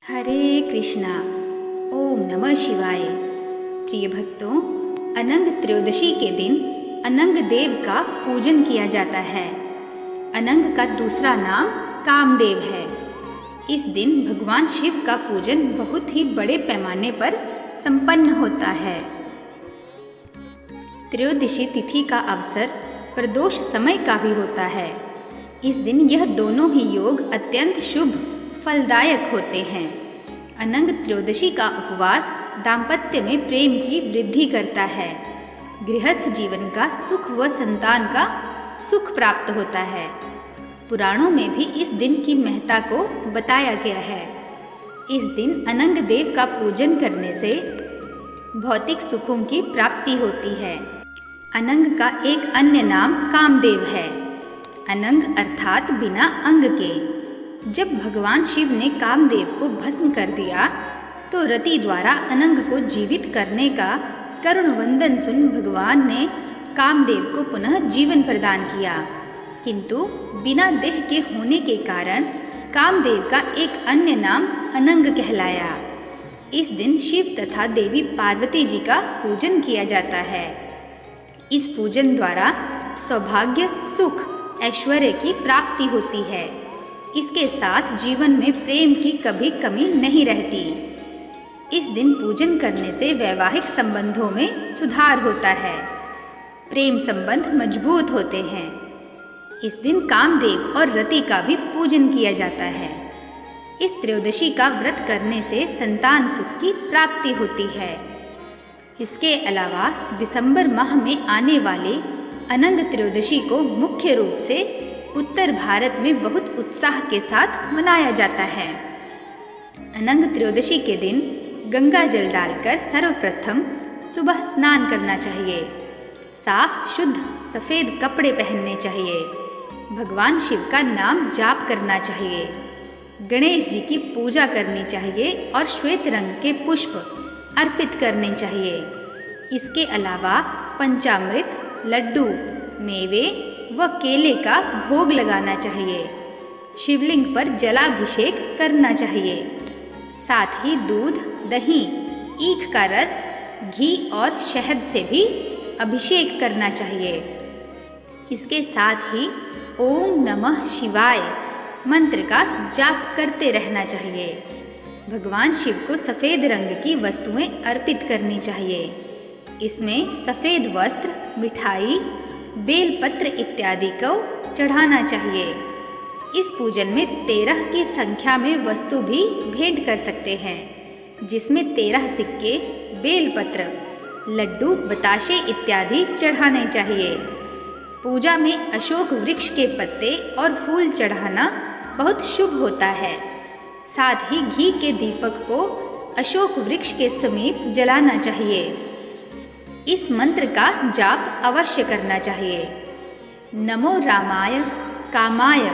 हरे कृष्णा। ओम नमः शिवाय। प्रिय भक्तों, अनंग त्रयोदशी के दिन अनंग देव का पूजन किया जाता है। अनंग का दूसरा नाम कामदेव है। इस दिन भगवान शिव का पूजन बहुत ही बड़े पैमाने पर संपन्न होता है। त्रयोदशी तिथि का अवसर प्रदोष समय का भी होता है। इस दिन यह दोनों ही योग अत्यंत शुभ फलदायक होते हैं। अनंग त्रयोदशी का उपवास दाम्पत्य में प्रेम की वृद्धि करता है। गृहस्थ जीवन का सुख व संतान का सुख प्राप्त होता है। पुराणों में भी इस दिन की महत्ता को बताया गया है। इस दिन अनंग देव का पूजन करने से भौतिक सुखों की प्राप्ति होती है। अनंग का एक अन्य नाम कामदेव है। अनंग अर्थात बिना अंग के। जब भगवान शिव ने कामदेव को भस्म कर दिया तो रति द्वारा अनंग को जीवित करने का करुण वंदन सुन भगवान ने कामदेव को पुनः जीवन प्रदान किया, किंतु बिना देह के होने के कारण कामदेव का एक अन्य नाम अनंग कहलाया। इस दिन शिव तथा देवी पार्वती जी का पूजन किया जाता है। इस पूजन द्वारा सौभाग्य, सुख, ऐश्वर्य की प्राप्ति होती है। इसके साथ जीवन में प्रेम की कभी कमी नहीं रहती। इस दिन पूजन करने से वैवाहिक संबंधों में सुधार होता है। प्रेम संबंध मजबूत होते हैं। इस दिन कामदेव और रति का भी पूजन किया जाता है। इस त्रयोदशी का व्रत करने से संतान सुख की प्राप्ति होती है। इसके अलावा दिसंबर माह में आने वाले अनंग त्रयोदशी को मुख्य रूप से उत्तर भारत में बहुत उत्साह के साथ मनाया जाता है। अनंग त्रयोदशी के दिन गंगा जल डालकर सर्वप्रथम सुबह स्नान करना चाहिए। साफ शुद्ध सफ़ेद कपड़े पहनने चाहिए। भगवान शिव का नाम जाप करना चाहिए। गणेश जी की पूजा करनी चाहिए और श्वेत रंग के पुष्प अर्पित करने चाहिए। इसके अलावा पंचामृत, लड्डू, मेवे व केले का भोग लगाना चाहिए। शिवलिंग पर जलाभिषेक करना चाहिए। साथ ही दूध, दही, ईख का रस, घी और शहद से भी अभिषेक करना चाहिए। इसके साथ ही ओम नमः शिवाय मंत्र का जाप करते रहना चाहिए। भगवान शिव को सफ़ेद रंग की वस्तुएं अर्पित करनी चाहिए। इसमें सफ़ेद वस्त्र, मिठाई, बेलपत्र इत्यादि को चढ़ाना चाहिए। इस पूजन में 13 की संख्या में वस्तु भी भेंट कर सकते हैं, जिसमें 13 सिक्के, बेलपत्र, लड्डू, बताशे इत्यादि चढ़ाने चाहिए। पूजा में अशोक वृक्ष के पत्ते और फूल चढ़ाना बहुत शुभ होता है। साथ ही घी के दीपक को अशोक वृक्ष के समीप जलाना चाहिए। इस मंत्र का जाप अवश्य करना चाहिए। नमो रामाय कामाय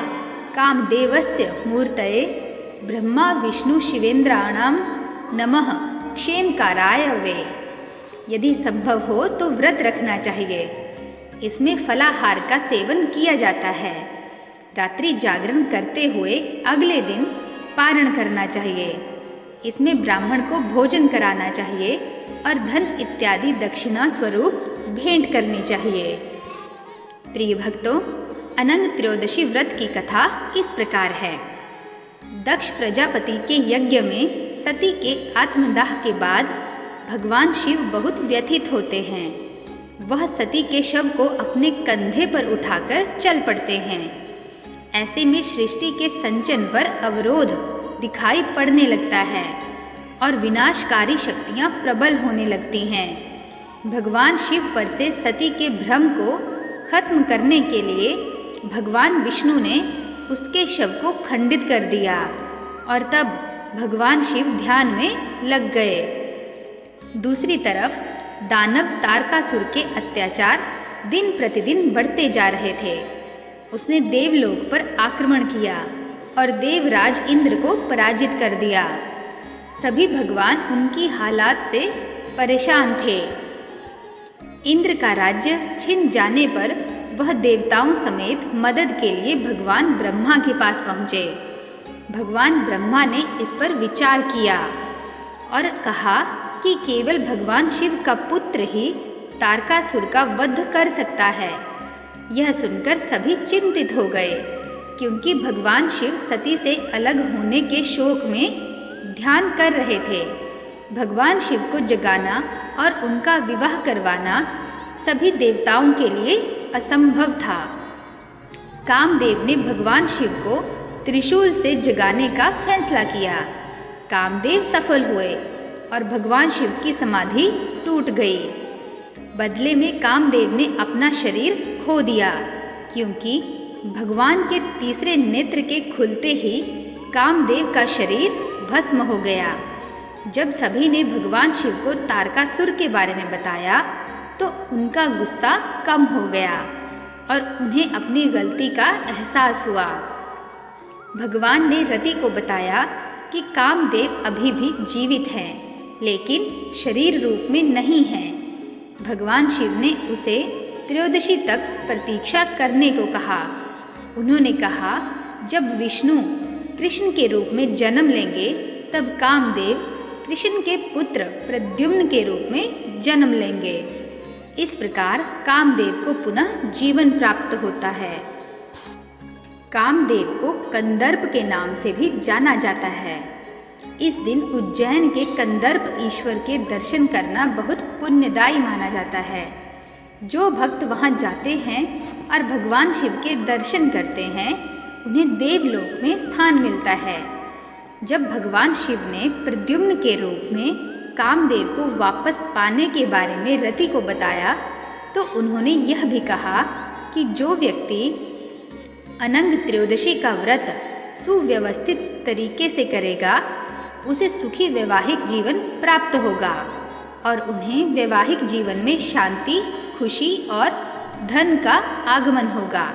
कामदेवस्य मूर्तये ब्रह्मा विष्णु शिवेन्द्राणां नमः क्षेमकाराय वे। यदि संभव हो तो व्रत रखना चाहिए। इसमें फलाहार का सेवन किया जाता है। रात्रि जागरण करते हुए अगले दिन पारण करना चाहिए। इसमें ब्राह्मण को भोजन कराना चाहिए और धन इत्यादि दक्षिणा स्वरूप भेंट करनी चाहिए। प्रिय भक्तों, अनंग त्रयोदशी व्रत की कथा इस प्रकार है। दक्ष प्रजापति के यज्ञ में सती के आत्मदाह के बाद भगवान शिव बहुत व्यथित होते हैं। वह सती के शव को अपने कंधे पर उठाकर चल पड़ते हैं। ऐसे में सृष्टि के संचन पर अवरोध दिखाई पड़ने लगता है और विनाशकारी शक्तियाँ प्रबल होने लगती हैं। भगवान शिव पर से सती के भ्रम को खत्म करने के लिए भगवान विष्णु ने उसके शव को खंडित कर दिया और तब भगवान शिव ध्यान में लग गए। दूसरी तरफ दानव तारकासुर के अत्याचार दिन प्रतिदिन बढ़ते जा रहे थे। उसने देवलोक पर आक्रमण किया और देवराज इंद्र को पराजित कर दिया। सभी भगवान उनकी हालात से परेशान थे। इंद्र का राज्य छिन जाने पर वह देवताओं समेत मदद के लिए भगवान ब्रह्मा के पास पहुँचे। भगवान ब्रह्मा ने इस पर विचार किया और कहा कि केवल भगवान शिव का पुत्र ही तारकासुर का वध कर सकता है। यह सुनकर सभी चिंतित हो गए, क्योंकि भगवान शिव सती से अलग होने के शोक में ध्यान कर रहे थे। भगवान शिव को जगाना और उनका विवाह करवाना सभी देवताओं के लिए असंभव था। कामदेव ने भगवान शिव को त्रिशूल से जगाने का फैसला किया। कामदेव सफल हुए और भगवान शिव की समाधि टूट गई। बदले में कामदेव ने अपना शरीर खो दिया, क्योंकि भगवान के तीसरे नेत्र के खुलते ही कामदेव का शरीर भस्म हो गया। जब सभी ने भगवान शिव को तारकासुर के बारे में बताया तो उनका गुस्सा कम हो गया और उन्हें अपनी गलती का एहसास हुआ। भगवान ने रति को बताया कि कामदेव अभी भी जीवित हैं, लेकिन शरीर रूप में नहीं हैं। भगवान शिव ने उसे त्रयोदशी तक प्रतीक्षा करने को कहा। उन्होंने कहा, जब विष्णु कृष्ण के रूप में जन्म लेंगे तब कामदेव कृष्ण के पुत्र प्रद्युम्न के रूप में जन्म लेंगे। इस प्रकार कामदेव को पुनः जीवन प्राप्त होता है। कामदेव को कंदर्प के नाम से भी जाना जाता है। इस दिन उज्जैन के कंदर्प ईश्वर के दर्शन करना बहुत पुण्यदायी माना जाता है। जो भक्त वहां जाते हैं और भगवान शिव के दर्शन करते हैं, उन्हें देवलोक में स्थान मिलता है। जब भगवान शिव ने प्रद्युम्न के रूप में कामदेव को वापस पाने के बारे में रति को बताया तो उन्होंने यह भी कहा कि जो व्यक्ति अनंग त्रयोदशी का व्रत सुव्यवस्थित तरीके से करेगा उसे सुखी वैवाहिक जीवन प्राप्त होगा और उन्हें वैवाहिक जीवन में शांति, खुशी और धन का आगमन होगा।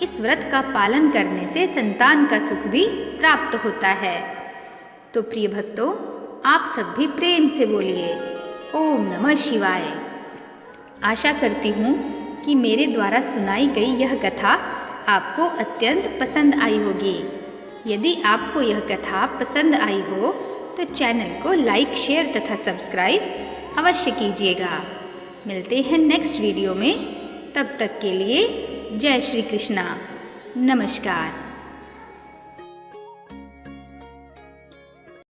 इस व्रत का पालन करने से संतान का सुख भी प्राप्त होता है। तो प्रिय भक्तों, आप सब भी प्रेम से बोलिए ओम नमः शिवाय। आशा करती हूँ कि मेरे द्वारा सुनाई गई यह कथा आपको अत्यंत पसंद आई होगी। यदि आपको यह कथा पसंद आई हो तो चैनल को लाइक, शेयर तथा सब्सक्राइब अवश्य कीजिएगा। मिलते हैं नेक्स्ट वीडियो में। तब तक के लिए जय श्री कृष्णा। नमस्कार।